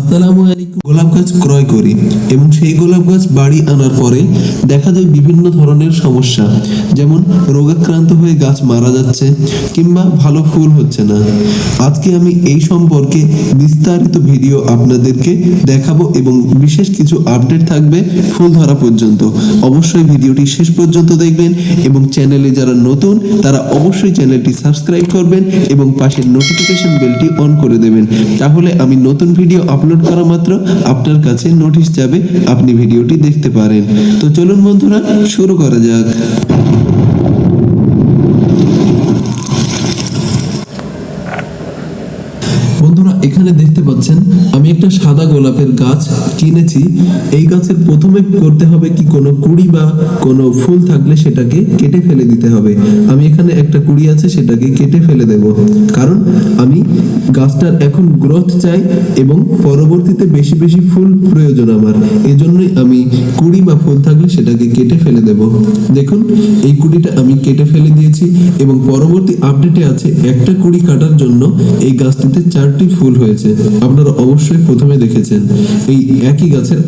আসসালামু আলাইকুম। গোলাপ গাছ ক্রয় করি এবং সেই গোলাপ গাছ বাড়ি আনার পরে দেখা যায় বিভিন্ন ধরনের সমস্যা, যেমন রোগাক্রান্ত হয়ে গাছ মারা যাচ্ছে কিংবা ভালো ফুল হচ্ছে না। আজকে আমি এই সম্পর্কে বিস্তারিত ভিডিও আপনাদেরকে দেখাবো এবং বিশেষ কিছু আপডেট থাকবে ফুল ধরা পর্যন্ত। অবশ্যই ভিডিওটি শেষ পর্যন্ত দেখবেন এবং চ্যানেলে যারা নতুন তারা অবশ্যই চ্যানেলটি সাবস্ক্রাইব করবেন এবং পাশের নোটিফিকেশন বেলটি অন করে দেবেন। তাহলে আমি নতুন ভিডিও আপলোড করা মাত্র আপনার কাছে নোটিশ যাবে, আপনি ভিডিওটি দেখতে পারেন। তো চলুন বন্ধুরা, শুরু করা যাক। বন্ধুরা, এখানে দেখতে পাচ্ছেন আমি একটা সাদা গোলাপের গাছ কিনেছি। এই গাছের প্রথমে করতে হবে কি, কোনো কুড়ি বা কোনো ফুল থাকলে সেটাকে কেটে ফেলে দিতে হবে। আমি এখানে একটা কুড়ি আছে, সেটাকে কেটে ফেলে দেব, কারণ আমি গাছটার এখন গ্রোথ চাই এবং পরবর্তীতে বেশি বেশি ফুল প্রয়োজন আমার। এজন্যই আমি কুড়ি বা ফুল থাকলে সেটাকে কেটে ফেলে দেব। দেখুন, এই কুড়িটা আমি কেটে ফেলে দিয়েছি এবং পরবর্তী আপডেটে আছে একটা কুড়ি কাটার জন্য এই গাছটিতে 4টি ফুল হয়েছে। আপনারা অবশ্যই প্রথমে দেখেছেন এই একই গাছের